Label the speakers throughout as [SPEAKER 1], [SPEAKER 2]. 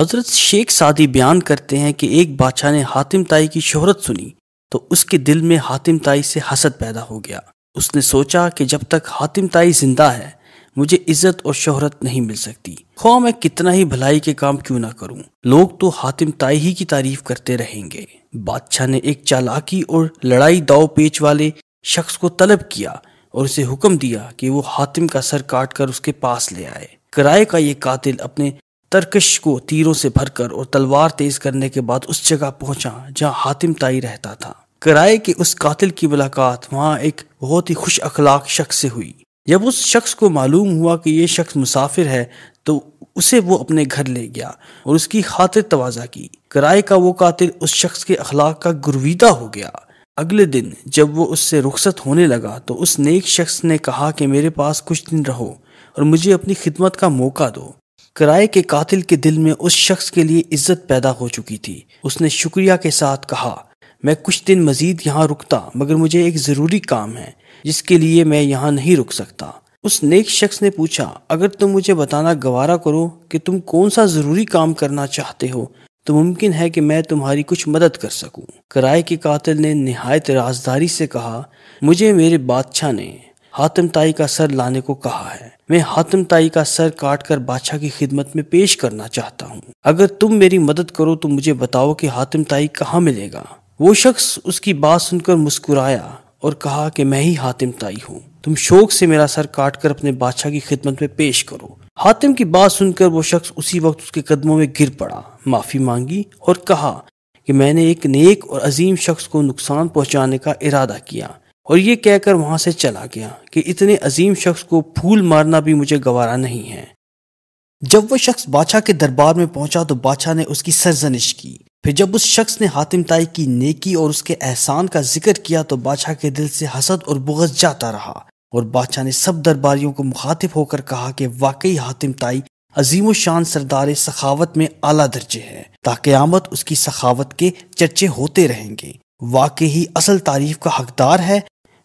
[SPEAKER 1] حضرت شیخ سعدی بیان کرتے ہیں کہ ایک بادشاہ نے حاتم طائی کی شہرت سنی تو اس کے دل میں حاتم طائی سے حسد پیدا ہو گیا۔ اس نے سوچا کہ جب تک حاتم طائی زندہ ہے مجھے عزت اور شہرت نہیں مل سکتی، خواہ میں کتنا ہی بھلائی کے کام کیوں نہ کروں، لوگ تو حاتم طائی ہی کی تعریف کرتے رہیں گے۔ بادشاہ نے ایک چالاکی اور لڑائی داؤ پیچ والے شخص کو طلب کیا اور اسے حکم دیا کہ وہ حاتم کا سر کاٹ کر اس کے پاس لے آئے۔ کرائے کا یہ قاتل اپنے ترکش کو تیروں سے بھر کر اور تلوار تیز کرنے کے بعد اس جگہ پہنچا جہاں حاتم طائی رہتا تھا۔ کرائے کے اس قاتل کی ملاقات وہاں ایک بہت ہی خوش اخلاق شخص سے ہوئی۔ جب اس شخص کو معلوم ہوا کہ یہ شخص مسافر ہے تو اسے وہ اپنے گھر لے گیا اور اس کی خاطر تواضع کی۔ کرائے کا وہ قاتل اس شخص کے اخلاق کا گرویدہ ہو گیا۔ اگلے دن جب وہ اس سے رخصت ہونے لگا تو اس نیک شخص نے کہا کہ میرے پاس کچھ دن رہو اور مجھے اپنی خدمت کا موقع دو۔ کرائے کے قاتل کے دل میں اس شخص کے لیے عزت پیدا ہو چکی تھی۔ اس نے شکریہ کے ساتھ کہا میں کچھ دن مزید یہاں رکتا مگر مجھے ایک ضروری کام ہے جس کے لیے میں یہاں نہیں رک سکتا۔ اس نیک شخص نے پوچھا اگر تم مجھے بتانا گوارا کرو کہ تم کون سا ضروری کام کرنا چاہتے ہو تو ممکن ہے کہ میں تمہاری کچھ مدد کر سکوں۔ کرائے کے قاتل نے نہایت رازداری سے کہا مجھے میرے بادشاہ نے حاتم طائی کا سر لانے کو کہا ہے، میں حاتم طائی کا سر کاٹ کر بادشاہ کی خدمت میں پیش کرنا چاہتا ہوں۔ اگر تم میری مدد کرو تو مجھے بتاؤ کہ حاتم طائی کہاں ملے گا۔ وہ شخص اس کی بات سن کر مسکرایا اور کہا کہ میں ہی حاتم طائی ہوں، تم شوق سے میرا سر کاٹ کر اپنے بادشاہ کی خدمت میں پیش کرو۔ حاتم کی بات سن کر وہ شخص اسی وقت اس کے قدموں میں گر پڑا، معافی مانگی اور کہا کہ میں نے ایک نیک اور عظیم شخص کو نقصان پہنچانے کا ارادہ کیا، اور یہ کہہ کر وہاں سے چلا گیا کہ اتنے عظیم شخص کو پھول مارنا بھی مجھے گوارا نہیں ہے۔ جب وہ شخص بادشاہ کے دربار میں پہنچا تو بادشاہ نے اس کی سرزنش کی۔ پھر جب اس شخص نے حاتم طائی کی نیکی اور اس کے احسان کا ذکر کیا تو بادشاہ کے دل سے حسد اور بغض جاتا رہا، اور بادشاہ نے سب درباریوں کو مخاطب ہو کر کہا کہ واقعی حاتم طائی عظیم الشان سردار سخاوت میں اعلیٰ درجے ہے، تا قیامت اس کی سخاوت کے چرچے ہوتے رہیں گے، واقعی اصل تعریف کا حقدار ہے۔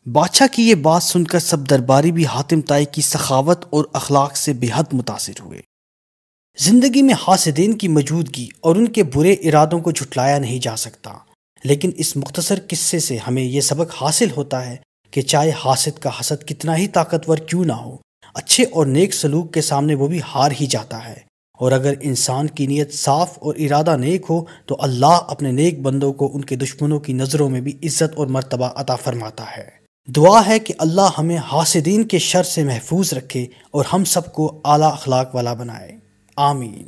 [SPEAKER 1] بادشاہ کی یہ بات سن کر سب درباری بھی حاتم طائی کی سخاوت اور اخلاق سے بے حد متاثر ہوئے۔ زندگی میں حاسدین کی موجودگی اور ان کے برے ارادوں کو جھٹلایا نہیں جا سکتا، لیکن اس مختصر قصے سے ہمیں یہ سبق حاصل ہوتا ہے کہ چاہے حاسد کا حسد کتنا ہی طاقتور کیوں نہ ہو، اچھے اور نیک سلوک کے سامنے وہ بھی ہار ہی جاتا ہے، اور اگر انسان کی نیت صاف اور ارادہ نیک ہو تو اللہ اپنے نیک بندوں کو ان کے دشمنوں کی نظروں میں بھی عزت اور مرتبہ عطا فرماتا ہے۔ دعا ہے کہ اللہ ہمیں حاسدین کے شر سے محفوظ رکھے اور ہم سب کو اعلیٰ اخلاق والا بنائے، آمین۔